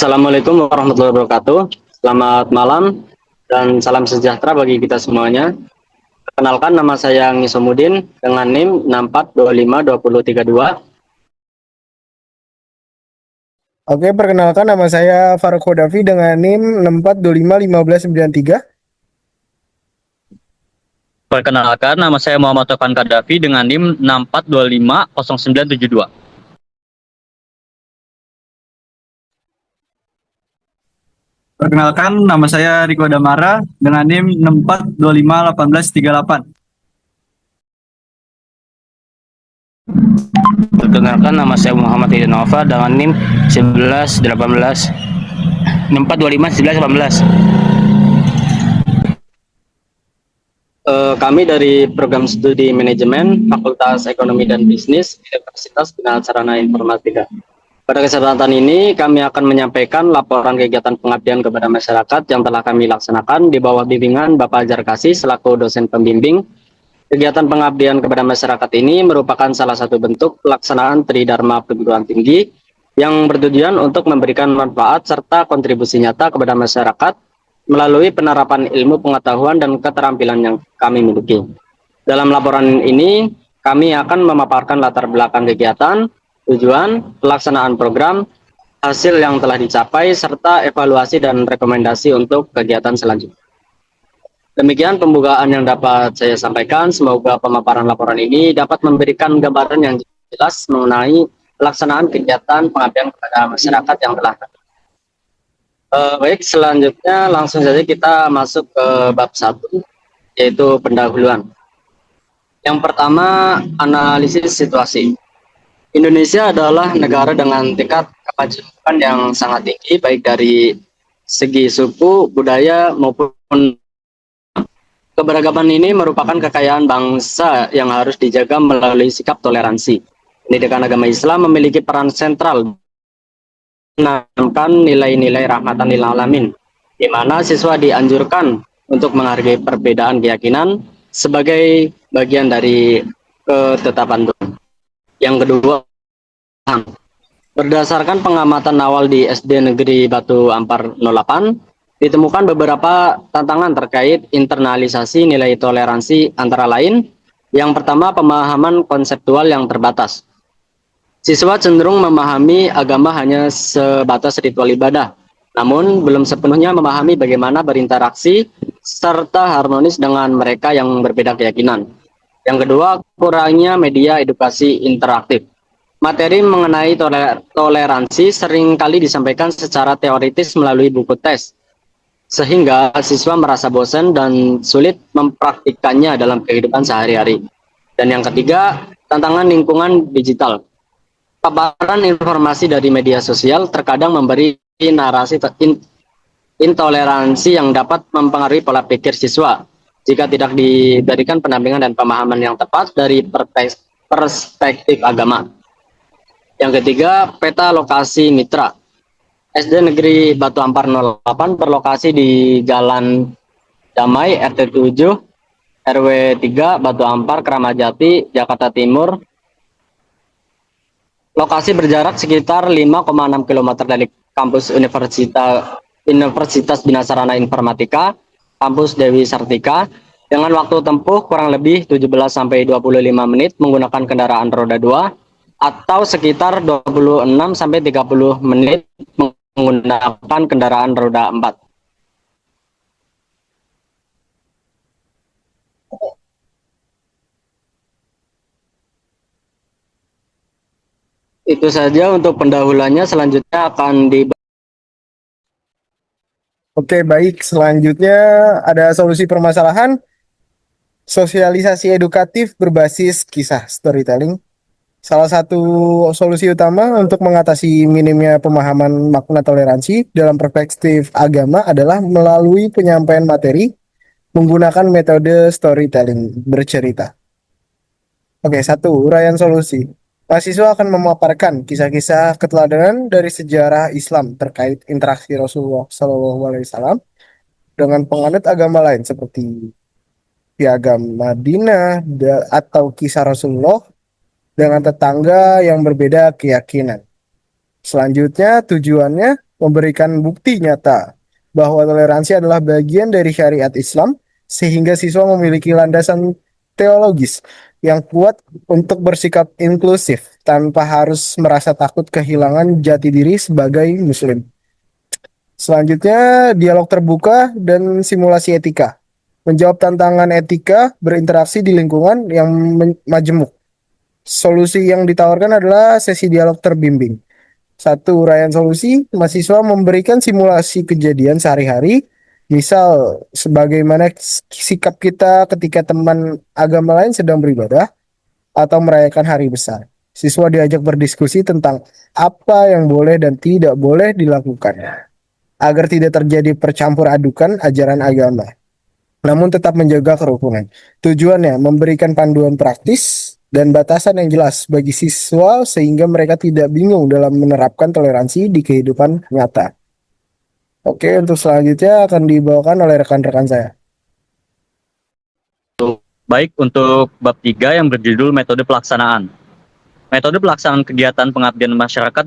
Assalamualaikum warahmatullahi wabarakatuh. Selamat malam dan salam sejahtera bagi kita semuanya. Perkenalkan, nama saya Ngisomudin dengan NIM 64252032. Oke, perkenalkan nama saya Faruk Hodafi dengan NIM 64251593. Perkenalkan, nama saya Muhammad Tokan Kadafi dengan NIM 64250972. Perkenalkan, nama saya Riko Damara dengan NIM 64251838. Perkenalkan, nama saya Muhammad Nova dengan NIM 1118 6425 1118. Kami dari Program Studi Manajemen Fakultas Ekonomi dan Bisnis Universitas Bina Sarana Informatika. Pada kesempatan ini kami akan menyampaikan laporan kegiatan pengabdian kepada masyarakat yang telah kami laksanakan di bawah bimbingan Bapak Ajar Kasih selaku dosen pembimbing. Kegiatan pengabdian kepada masyarakat ini merupakan salah satu bentuk pelaksanaan Tridharma Perguruan Tinggi yang bertujuan untuk memberikan manfaat serta kontribusi nyata kepada masyarakat melalui penerapan ilmu pengetahuan dan keterampilan yang kami miliki. Dalam laporan ini, kami akan memaparkan latar belakang kegiatan, tujuan, pelaksanaan program, hasil yang telah dicapai, serta evaluasi dan rekomendasi untuk kegiatan selanjutnya. Demikian pembukaan yang dapat saya sampaikan. Semoga pemaparan laporan ini dapat memberikan gambaran yang jelas mengenai pelaksanaan kegiatan pengabdian kepada masyarakat yang telah baik, selanjutnya langsung saja kita masuk ke bab 1, yaitu pendahuluan. Yang pertama, analisis situasi. Indonesia adalah negara dengan tingkat kemajuan yang sangat tinggi, baik dari segi suku, budaya, maupun keberagaman ini merupakan kekayaan bangsa yang harus dijaga melalui sikap toleransi. Pendidikan agama Islam memiliki peran sentral menanamkan nilai-nilai rahmatan lil alamin, di mana siswa dianjurkan untuk menghargai perbedaan keyakinan sebagai bagian dari ketetapan Tuhan. Yang kedua, berdasarkan pengamatan awal di SD Negeri Batu Ampar 08, ditemukan beberapa tantangan terkait internalisasi nilai toleransi, antara lain, yang pertama, pemahaman konseptual yang terbatas. Siswa cenderung memahami agama hanya sebatas ritual ibadah, namun belum sepenuhnya memahami bagaimana berinteraksi serta harmonis dengan mereka yang berbeda keyakinan. Yang kedua, kurangnya media edukasi interaktif. Materi mengenai toleransi seringkali disampaikan secara teoritis melalui buku tes, sehingga siswa merasa bosan dan sulit mempraktikkannya dalam kehidupan sehari-hari. Dan yang ketiga, tantangan lingkungan digital. Paparan informasi dari media sosial terkadang memberi narasi intoleransi yang dapat mempengaruhi pola pikir siswa jika tidak diberikan pendampingan dan pemahaman yang tepat dari perspektif agama. Yang ketiga, peta lokasi mitra. SD Negeri Batu Ampar 08 berlokasi di Jalan Damai RT 7 RW 3 Batu Ampar, Kramajati, Jakarta Timur. Lokasi berjarak sekitar 5,6 km dari kampus Universitas Bina Sarana Informatika, kampus Dewi Sartika, dengan waktu tempuh kurang lebih 17-25 menit menggunakan kendaraan roda 2 atau sekitar 26-30 menit menggunakan kendaraan roda 4. Itu saja untuk pendahuluannya, selanjutnya akan Oke, baik. Selanjutnya ada solusi permasalahan, sosialisasi edukatif berbasis kisah storytelling. Salah satu solusi utama untuk mengatasi minimnya pemahaman makna toleransi dalam perspektif agama adalah melalui penyampaian materi menggunakan metode storytelling bercerita. Oke, 1. Uraian solusi. Mahasiswa akan memaparkan kisah-kisah keteladanan dari sejarah Islam terkait interaksi Rasulullah SAW dengan penganut agama lain seperti piagam Madinah atau kisah Rasulullah dengan tetangga yang berbeda keyakinan. Selanjutnya, tujuannya memberikan bukti nyata bahwa toleransi adalah bagian dari syariat Islam, sehingga siswa memiliki landasan teologis yang kuat untuk bersikap inklusif tanpa harus merasa takut kehilangan jati diri sebagai Muslim. Selanjutnya, dialog terbuka dan simulasi etika. Menjawab tantangan etika berinteraksi di lingkungan yang majemuk. Solusi yang ditawarkan adalah sesi dialog terbimbing. Satu, uraian solusi, mahasiswa memberikan simulasi kejadian sehari-hari, misal sebagaimana sikap kita ketika teman agama lain sedang beribadah atau merayakan hari besar. Siswa diajak berdiskusi tentang apa yang boleh dan tidak boleh dilakukan, agar tidak terjadi percampur adukan ajaran agama, namun tetap menjaga kerukunan. Tujuannya memberikan panduan praktis dan batasan yang jelas bagi siswa sehingga mereka tidak bingung dalam menerapkan toleransi di kehidupan nyata. Oke, untuk selanjutnya akan dibawakan oleh rekan-rekan saya. Baik, untuk bab 3 yang berjudul metode pelaksanaan. Metode pelaksanaan kegiatan pengabdian masyarakat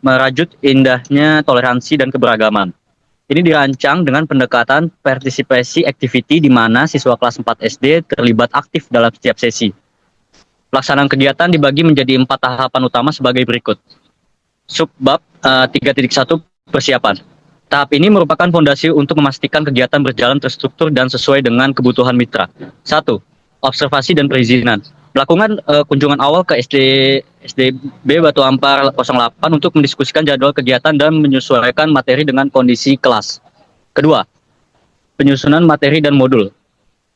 merajut indahnya toleransi dan keberagaman. Ini dirancang dengan pendekatan participasi activity di mana siswa kelas 4 SD terlibat aktif dalam setiap sesi. Pelaksanaan kegiatan dibagi menjadi 4 tahapan utama sebagai berikut. Subbab 3.1 persiapan. Tahap ini merupakan fondasi untuk memastikan kegiatan berjalan terstruktur dan sesuai dengan kebutuhan mitra. 1. Observasi dan perizinan. Melakukan kunjungan awal ke SDB Batu Ampar 08 untuk mendiskusikan jadwal kegiatan dan menyesuaikan materi dengan kondisi kelas. Kedua, penyusunan materi dan modul.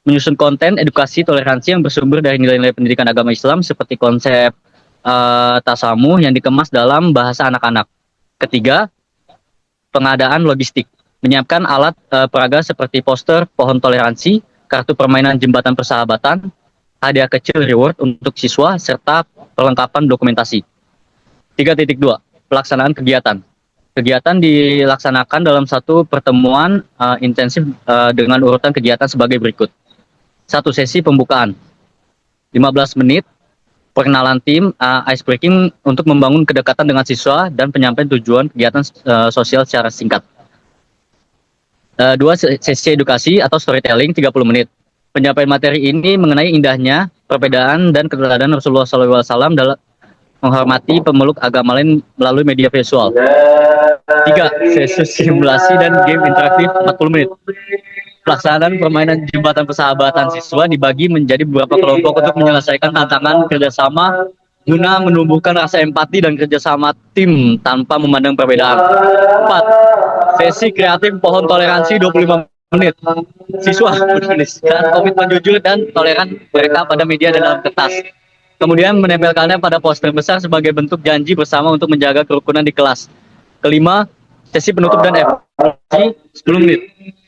Menyusun konten edukasi toleransi yang bersumber dari nilai-nilai pendidikan agama Islam seperti konsep tasamuh yang dikemas dalam bahasa anak-anak. Ketiga, pengadaan logistik. Menyiapkan alat peraga seperti poster, pohon toleransi, kartu permainan jembatan persahabatan, hadiah kecil reward untuk siswa, serta perlengkapan dokumentasi. 3.2. Pelaksanaan kegiatan. Kegiatan dilaksanakan dalam satu pertemuan intensif dengan urutan kegiatan sebagai berikut. 1. Sesi pembukaan. 15 menit. Perkenalan tim, ice breaking untuk membangun kedekatan dengan siswa dan penyampaian tujuan kegiatan sosial secara singkat. 2. Sesi edukasi atau storytelling 30 menit. Penyampaian materi ini mengenai indahnya perbedaan dan keteladanan Rasulullah SAW dalam menghormati pemeluk agama lain melalui media visual. 3. Sesi simulasi dan game interaktif 40 menit. Pelaksanaan permainan jembatan persahabatan siswa dibagi menjadi beberapa kelompok untuk menyelesaikan tantangan kerjasama guna menumbuhkan rasa empati dan kerjasama tim tanpa memandang perbedaan. 4. Sesi kreatif pohon toleransi 25 menit. Siswa menuliskan komitmen jujur dan toleran mereka pada media dan dalam kertas. Kemudian menempelkannya pada poster besar sebagai bentuk janji bersama untuk menjaga kerukunan di kelas. Kelima, sesi penutup dan evaluasi 10 menit.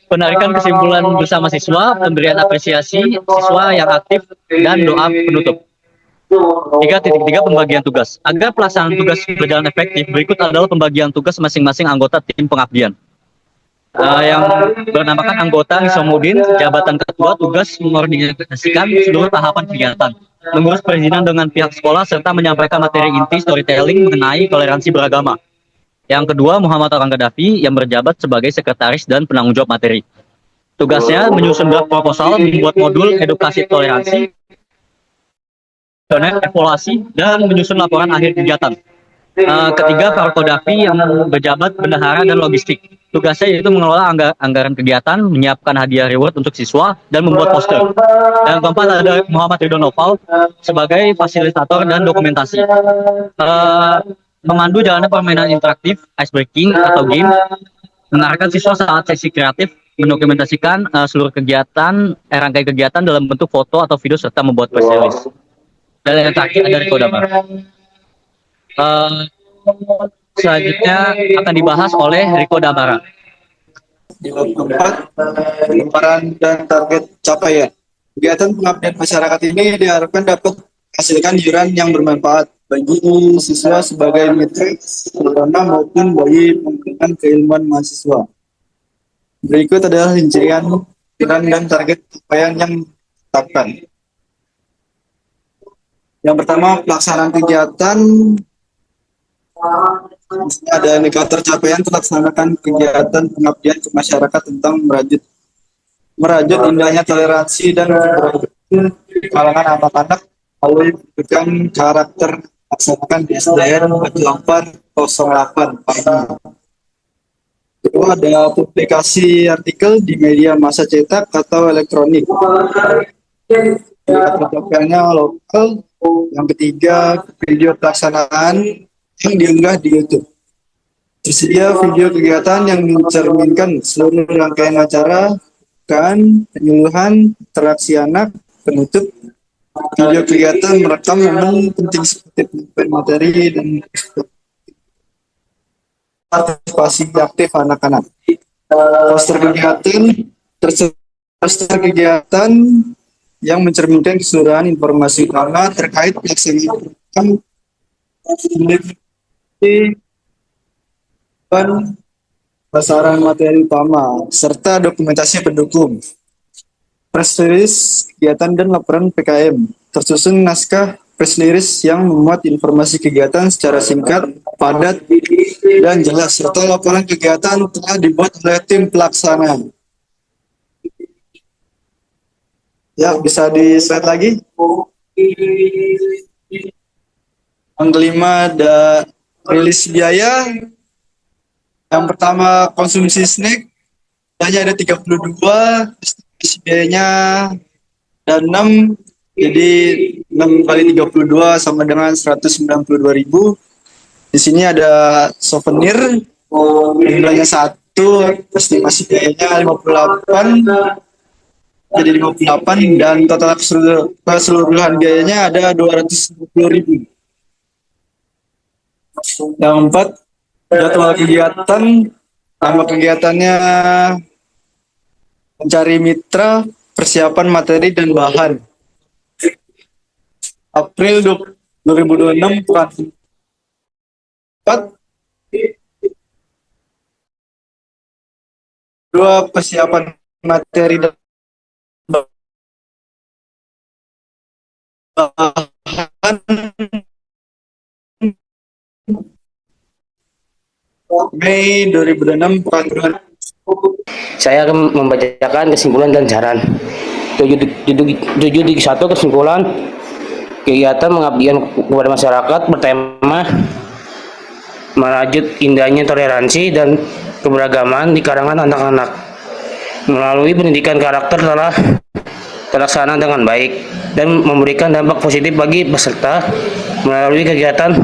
Penarikan kesimpulan bersama siswa, pemberian apresiasi siswa yang aktif, dan doa penutup. 3.3 Pembagian tugas. Agar pelaksanaan tugas berjalan efektif, berikut adalah pembagian tugas masing-masing anggota tim pengabdian. Yang bernamakan anggota Nisomudin, jabatan ketua, tugas mengordinasikan seluruh tahapan kegiatan, mengurus perizinan dengan pihak sekolah, serta menyampaikan materi inti storytelling mengenai toleransi beragama. Yang kedua, Muhammad Tokan Gaddafi yang berjabat sebagai sekretaris dan penanggung jawab materi. Tugasnya menyusun draft proposal, membuat modul edukasi toleransi, evaluasi, dan menyusun laporan akhir kegiatan. Ketiga, Faruk Gaddafi yang berjabat bendahara dan logistik. Tugasnya yaitu mengelola anggaran kegiatan, menyiapkan hadiah reward untuk siswa, dan membuat poster. Dan keempat ada Muhammad Ridho Noval sebagai fasilitator dan dokumentasi. Memandu jalannya permainan interaktif, ice breaking atau game, mengarahkan siswa saat sesi kreatif, mendokumentasikan seluruh kegiatan, rangkaian kegiatan dalam bentuk foto atau video, serta membuat press release. Dan yang terakhir ada Riko Damar. Selanjutnya akan dibahas oleh Riko Damara. Di bab keempat, pengeluaran dan target capaian. Kegiatan pengabdian masyarakat ini diharapkan dapat menghasilkan iuran yang bermanfaat bagi siswa sebagai mitra sarana maupun bagi pengembangan keilmuan mahasiswa. Berikut adalah rincian iuran dan target capaian yang ditetapkan. Yang pertama, pelaksanaan kegiatan Ada indikator capaian terlaksanakan kegiatan pengabdian ke masyarakat tentang merajut merajut indahnya toleransi dan keberagaman di kalangan anak-anak melalui memberikan karakter melaksanakan di SDN 4808 pagi. Kedua ada publikasi artikel di media massa cetak atau elektronik. Capaiannya lokal. Yang ketiga, video pelaksanaan yang diunggah di YouTube. Tersedia video kegiatan yang mencerminkan seluruh rangkaian acara, kan, penyuluhan, interaksi anak, penutup. Video kegiatan merekam momen penting seperti penyampaian materi dan partisipasi aktif anak-anak. Poster kegiatan poster kegiatan yang mencerminkan keseluruhan informasi utama terkait pelaksanaan dan pasaran materi utama serta dokumentasi pendukung. Press release kegiatan dan laporan PKM tersusun naskah press release yang memuat informasi kegiatan secara singkat, padat, dan jelas serta laporan kegiatan telah dibuat oleh tim pelaksana. Ya, bisa di slide lagi. Yang kelima ada rilis biaya. Yang pertama konsumsi snack, biayanya ada 32, distribusi biayanya ada 6, jadi 6 kali 32 sama dengan 192.000. Di sini ada souvenir, jumlahnya 1, estimasi biayanya 58, jadi 58 dan total keseluruhan biayanya ada 250.000. Yang keempat, jadwal kegiatan. Nama kegiatannya mencari mitra, persiapan materi dan bahan. April 2026 pekan 4. 2 persiapan materi dan bahan. Mei 2006 pekan 2. Saya akan membacakan kesimpulan dan saran. 7.1 kesimpulan kegiatan pengabdian kepada masyarakat bertema merajut indahnya toleransi dan keberagaman di kalangan anak-anak. Melalui pendidikan karakter telah terlaksana dengan baik dan memberikan dampak positif bagi peserta melalui kegiatan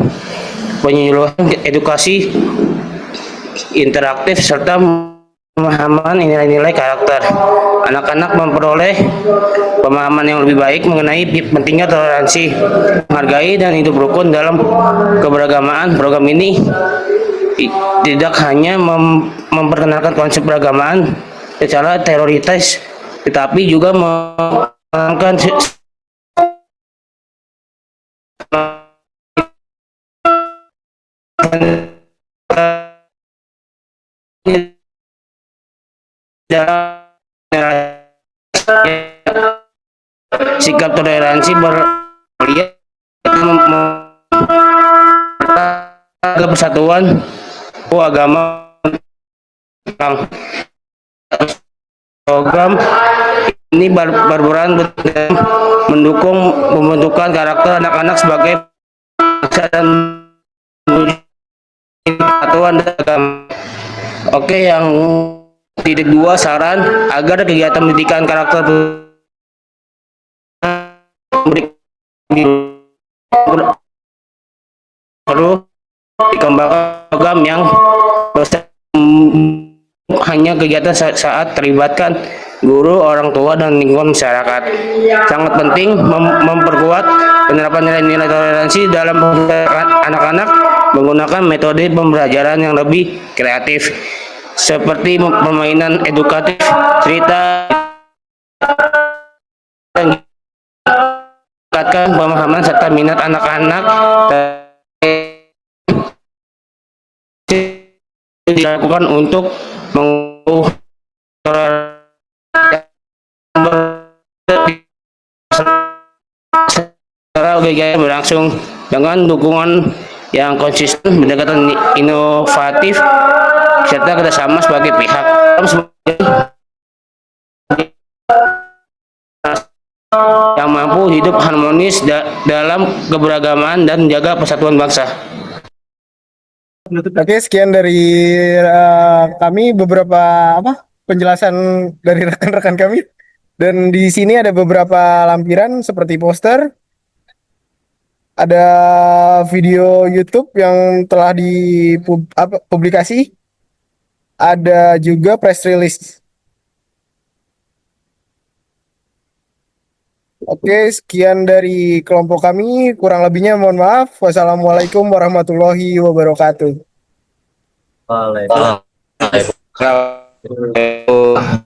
penyuluhan edukasi interaktif serta pemahaman nilai-nilai karakter. Anak-anak memperoleh pemahaman yang lebih baik mengenai pentingnya toleransi, menghargai dan hidup rukun dalam keberagamaan. Program ini tidak hanya memperkenalkan konsep beragamaan secara teoritis, tetapi juga mengembangkan sikap toleransi berlihat persatuan agama. Program ini berperan mendukung pembentukan karakter anak-anak sebagai bangsa dan persatuan agama. Oke, yang titik 2 saran agar kegiatan pendidikan karakter perlu dikembangkan program yang hanya kegiatan saat terlibatkan guru, orang tua, dan lingkungan masyarakat. Sangat penting memperkuat penerapan nilai-nilai toleransi dalam anak-anak menggunakan metode pembelajaran yang lebih kreatif seperti permainan edukatif, cerita, dan meningkatkan pemahaman serta minat anak-anak dilakukan untuk mengubah secara kegiatan berlangsung dengan dukungan yang konsisten, pendekatan inovatif, serta kerjasama sebagai pihak yang mampu hidup harmonis dalam keberagaman dan menjaga persatuan bangsa. Oke, sekian dari kami beberapa penjelasan dari rekan-rekan kami. Dan di sini ada beberapa lampiran seperti poster, ada video YouTube yang telah dipublikasi, ada juga press release. Oke, sekian dari kelompok kami. Kurang lebihnya mohon maaf. Wassalamualaikum warahmatullahi wabarakatuh. Waalaikumsalam. Kalau